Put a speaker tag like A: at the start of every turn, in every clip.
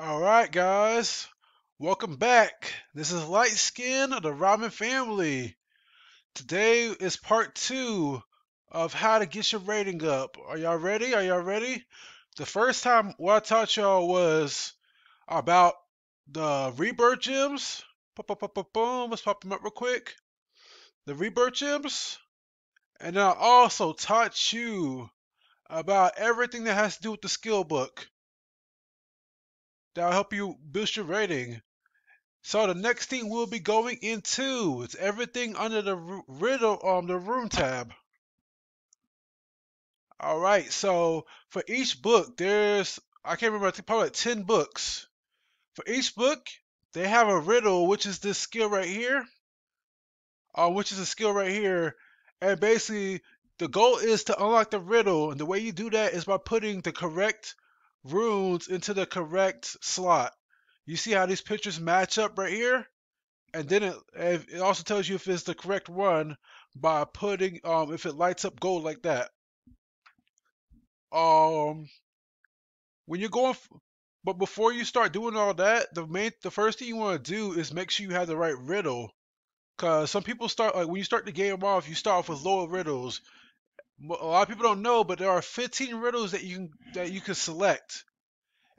A: Alright, guys. Welcome back. This is Light Skin of the Ramen family. Today is part two of how to get your rating up. Are y'all ready? Are y'all ready? The first time what I taught y'all was about the rebirth gems. Boom. Let's pop them up real quick. The rebirth gems. And then I also taught you about everything that has to do with the skill book. That'll help you boost your rating. So the next thing we'll be going into is everything under the riddle the room tab. All right. So for each book, there's I can't remember. I think probably like 10 books. For each book, they have a riddle, which is this skill right here. Which is a skill right here, and basically the goal is to unlock the riddle, and the way you do that is by putting the correct runes into the correct slot. You see how these pictures match up right here? And then it also tells you if it's the correct one by putting if it lights up gold like that. Um, when you're going, but before you start doing all that, the first thing you want to do is make sure you have the right riddle. Cause some people start like when you start the game off, you start off with lower riddles. A lot of people don't know, but there are 15 riddles that you can select,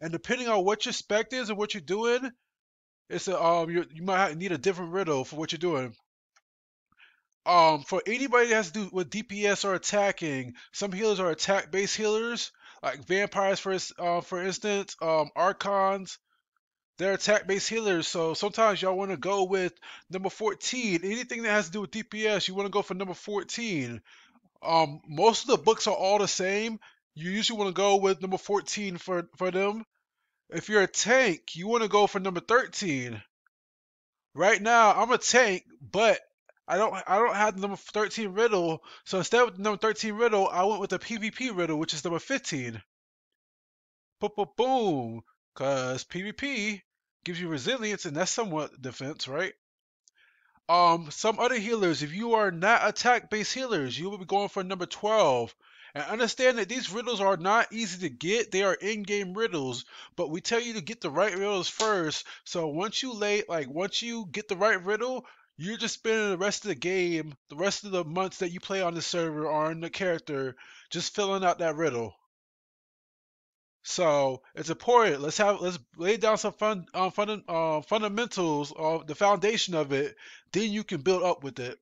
A: and depending on what your spec is and what you're doing, you might need a different riddle for what you're doing. For anybody that has to do with DPS or attacking, some healers are attack-based healers, like vampires for instance, archons. They're attack-based healers, so sometimes y'all want to go with number 14. Anything that has to do with DPS, you want to go for number 14. Most of the books are all the same. You usually want to go with number 14 for them. If you're a tank, you want to go for number 13. Right now, I'm a tank, but I don't have the number 13 riddle, so instead of the number 13 riddle, I went with the PvP riddle, which is number 15. Boom, boom, boom. Cause PvP gives you resilience, and that's somewhat defense, right? Some other healers, if you are not attack-based healers, you will be going for number 12. And understand that these riddles are not easy to get. They are in-game riddles, but we tell you to get the right riddles first. So once you get the right riddle, you're just spending the rest of the game, the rest of the months that you play on the server or on the character, just filling out that riddle. So it's important. Let's lay down some fundamentals of the foundation of it. Then you can build up with it.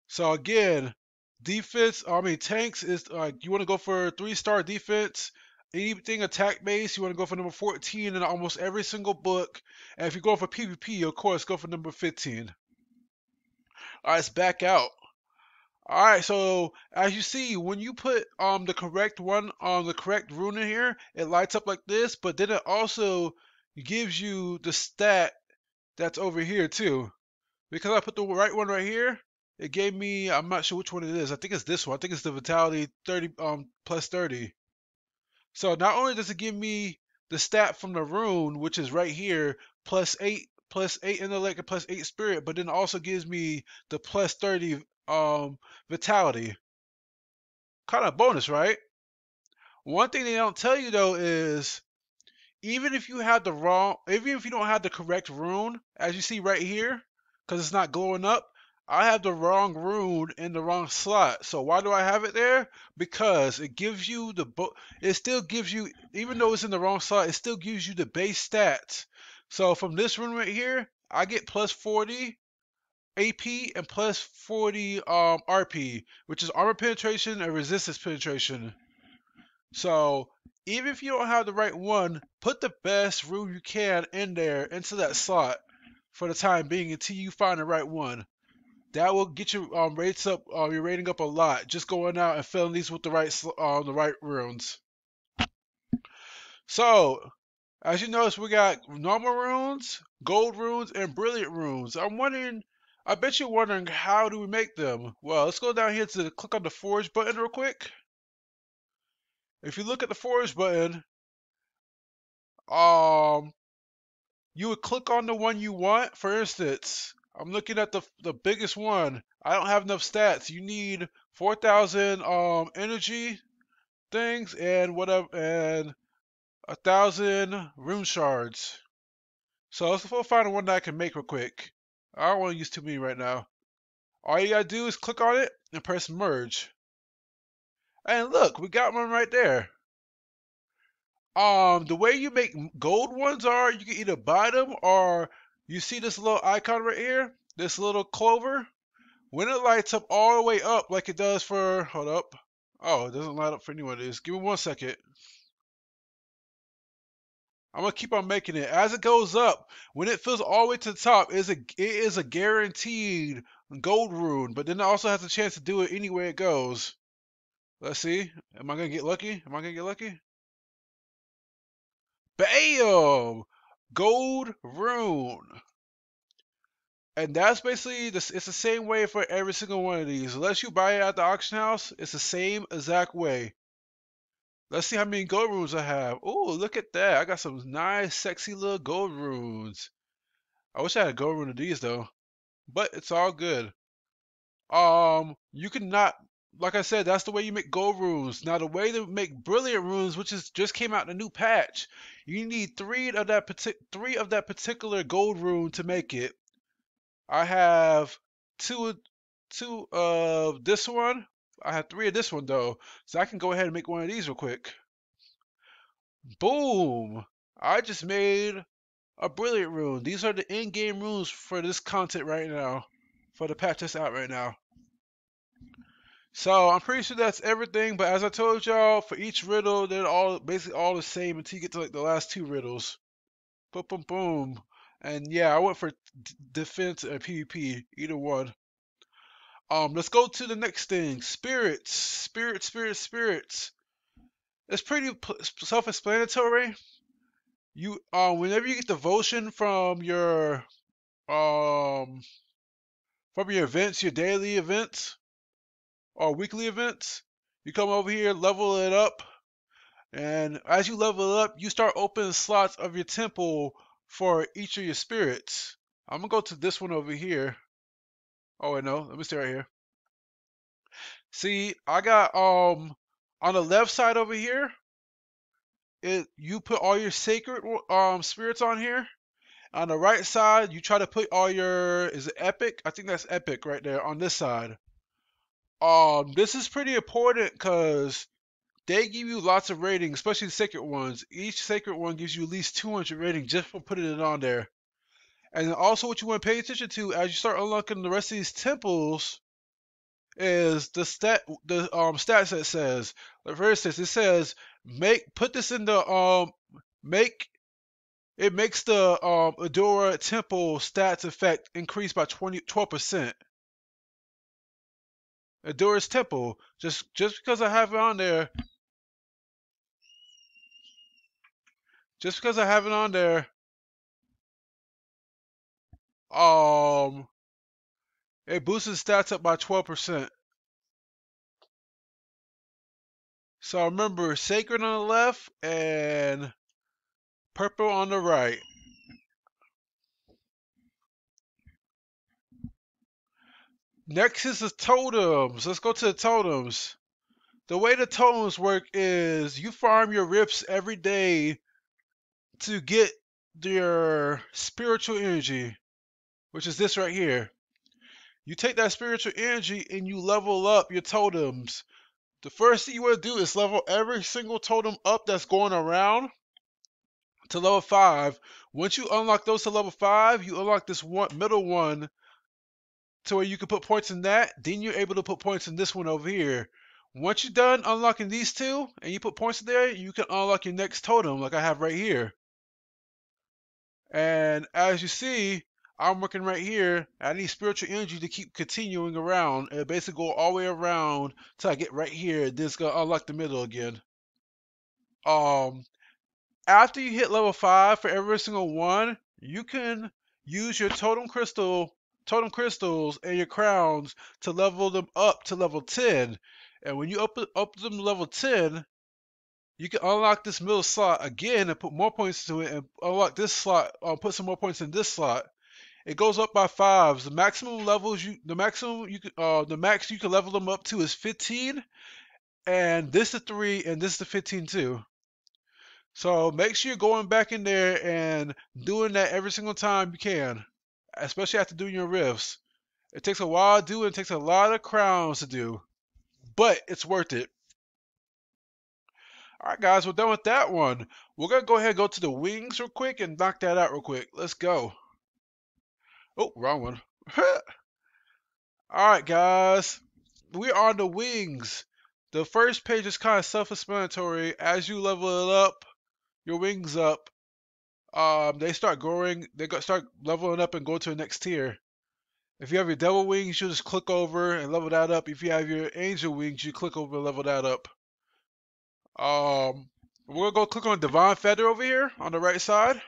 A: So again, defense. I mean, tanks is you want to go for 3-star defense. Anything attack base, you want to go for number 14 in almost every single book. And if you're going for PvP, of course, go for number 15. All right, let's back out. All right, so as you see, when you put the correct one on the correct rune in here, it lights up like this, but then it also gives you the stat that's over here too. Because I put the right one right here, it gave me, I'm not sure which one it is. I think it's this one. I think it's the Vitality 30 plus 30. So not only does it give me the stat from the rune, which is right here, plus 8 intellect and plus 8 spirit, but then also gives me the plus 30 vitality. Kind of bonus, right? One thing they don't tell you though is even if you don't have the correct rune, as you see right here, because it's not glowing up, I have the wrong rune in the wrong slot. So why do I have it there? Because it gives you it still gives you, even though it's in the wrong slot, it still gives you the base stats. So from this rune right here, I get plus 40 AP and plus 40 RP, which is armor penetration and resistance penetration. So even if you don't have the right one, put the best rune you can in there into that slot for the time being until you find the right one. That will get your rates up, your rating up a lot. Just going out and filling these with the right runes. So as you notice, we got normal runes, gold runes, and brilliant runes. I bet you're wondering how do we make them? Well, let's go down here to click on the forge button real quick. If you look at the forge button, um, you would click on the one you want. For instance, I'm looking at the biggest one. I don't have enough stats. You need 4,000 energy things and whatever, and 1,000 rune shards. So let's go find one that I can make real quick. I don't want to use too many right now. All you gotta do is click on it and press merge. And look, we got one right there. The way you make gold ones are, you can either buy them or you see this little icon right here, this little clover. When it lights up all the way up like it does for, hold up. Oh, it doesn't light up for anyone of this. Give me 1 second. I'm gonna keep on making it. As it goes up, when it fills all the way to the top, it is a guaranteed gold rune, but then it also has a chance to do it anywhere it goes. Let's see. Am I gonna get lucky? Am I gonna get lucky? Bam! Gold rune. And that's basically this. It's the same way for every single one of these. Unless you buy it at the auction house, it's the same exact way. Let's see how many gold runes I have. Oh, look at that. I got some nice, sexy little gold runes. I wish I had a gold rune of these though. But it's all good. You can not, like I said, that's the way you make gold runes. Now the way to make brilliant runes, which is just came out in a new patch, you need three of that particular gold rune to make it. I have two two of this one. I have three of this one though, so I can go ahead and make one of these real quick. Boom! I just made a brilliant rune. These are the in-game runes for this content right now, for the patch that's out right now. So I'm pretty sure that's everything. But as I told y'all, for each riddle, they're all basically all the same until you get to like the last two riddles. Boom, boom, boom. And yeah, I went for defense and PvP, either one. Let's go to the next thing. Spirits, spirits. It's pretty self-explanatory. Whenever you get devotion um, from your events, your daily events or weekly events, you come over here, level it up, and as you level it up, you start opening slots of your temple for each of your spirits. I'm gonna go to this one over here. Oh wait, no, let me stay right here. See, I got on the left side over here, you put all your sacred spirits on here. On the right side, you try to put all your, is it epic? I think that's epic right there on this side. This is pretty important because they give you lots of ratings, especially the sacred ones. Each sacred one gives you at least 200 rating just for putting it on there. And then also what you want to pay attention to as you start unlocking the rest of these temples is the stats that says. Like for instance, it says put this in the make it makes the Adora Temple stats effect increase by 12%. Adora's Temple. Just because I have it on there, just because I have it on there, um, it boosts the stats up by 12%. So remember, Sacred on the left and Purple on the right. Next is the Totems. Let's go to the Totems. The way the Totems work is you farm your rips every day to get your spiritual energy, which is this right here. You take that spiritual energy and you level up your totems. The first thing you want to do is level every single totem up that's going around to level 5. Once you unlock those to level 5, you unlock this middle one to where you can put points in that. Then you're able to put points in this one over here. Once you're done unlocking these two and you put points in there, you can unlock your next totem like I have right here. And as you see, I'm working right here. I need spiritual energy to keep continuing around and basically go all the way around till I get right here. Then it's gonna unlock the middle again. Um, After you hit level 5 for every single one, you can use your totem crystals, and your crowns to level them up to level 10. And when you up them to level 10, you can unlock this middle slot again and put more points to it, and unlock this slot, put some more points in this slot. It goes up by 5s. The max you can level them up to is 15, and this is 3, and this is 15 too. So make sure you're going back in there and doing that every single time you can, especially after doing your rifts. It takes a while to do, and it takes a lot of crowns to do, but it's worth it. All right, guys, we're done with that one. We're gonna go ahead and go to the wings real quick and knock that out real quick. Let's go. Oh, wrong one. All right, guys, we're on the wings. The first page is kind of self-explanatory. As you level it up, your wings up, they start growing. Start leveling up and go to the next tier. If you have your devil wings, you just click over and level that up. If you have your angel wings, you click over and level that up. We're gonna go click on divine feather over here on the right side,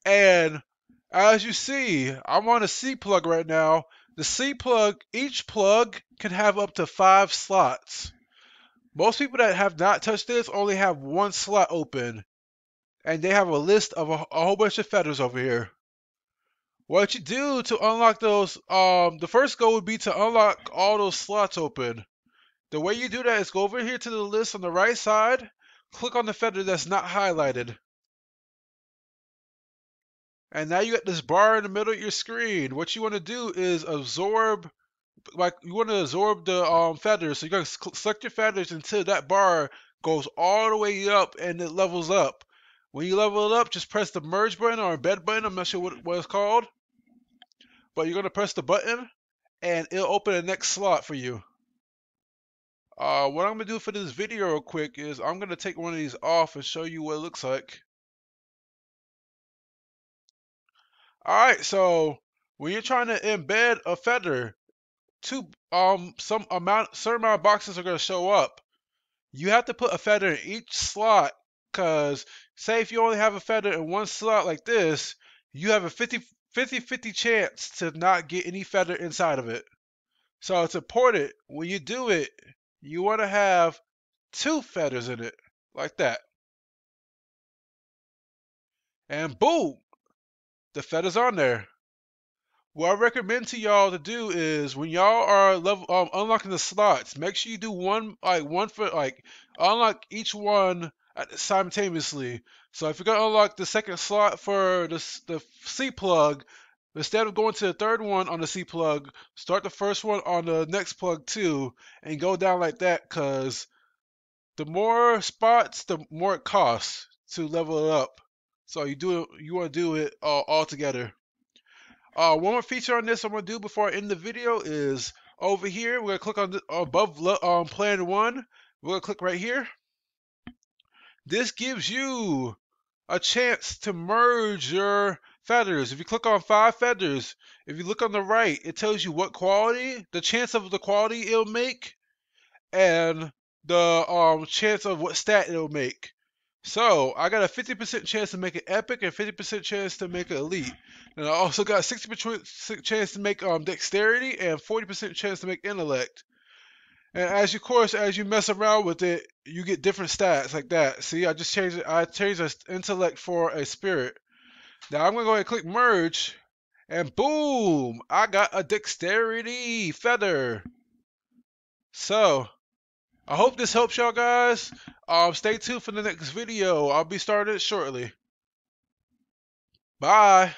A: and as you see, I'm on a C plug right now. The C plug, each plug can have up to 5 slots. Most people that have not touched this only have 1 slot open, and they have a list of a whole bunch of feathers over here. What you do to unlock those, the first goal would be to unlock all those slots open. The way you do that is go over here to the list on the right side, click on the feather that's not highlighted. And now you got this bar in the middle of your screen. What you want to do is absorb, like you want to absorb the feathers. So you got to select your feathers until that bar goes all the way up and it levels up. When you level it up, just press the merge button or embed button. I'm not sure what it's called. But you're going to press the button and it'll open the next slot for you. What I'm going to do for this video real quick is I'm going to take one of these off and show you what it looks like. Alright, so when you're trying to embed a feather, certain amount of boxes are going to show up. You have to put a feather in each slot, because say if you only have a feather in one slot like this, you have a 50-50 chance to not get any feather inside of it. So it's important when you do it, you want to have 2 feathers in it, like that. And boom, the feather's on there. What I recommend to y'all to do is when y'all are unlocking the slots, make sure you do one for unlock each one simultaneously. So if you're gonna unlock the second slot for the C plug, instead of going to the third one on the C plug, start the first one on the next plug too, and go down like that. Cause the more spots, the more it costs to level it up. So you want to do it all together. One more feature on this I'm going to do before I end the video is over here. We're going to click on above plan 1. We're going to click right here. This gives you a chance to merge your feathers. If you click on 5 feathers, if you look on the right, it tells you what quality, the chance of the quality it'll make, and the chance of what stat it'll make. So I got a 50% chance to make it epic and 50% chance to make it elite. And I also got a 60% chance to make dexterity and 40% chance to make intellect. And as you mess around with it, you get different stats like that. See, I just changed it. I changed the intellect for a spirit. Now I'm gonna go ahead and click merge, and boom, I got a dexterity feather. So I hope this helps y'all guys. Stay tuned for the next video. I'll be starting it shortly. Bye.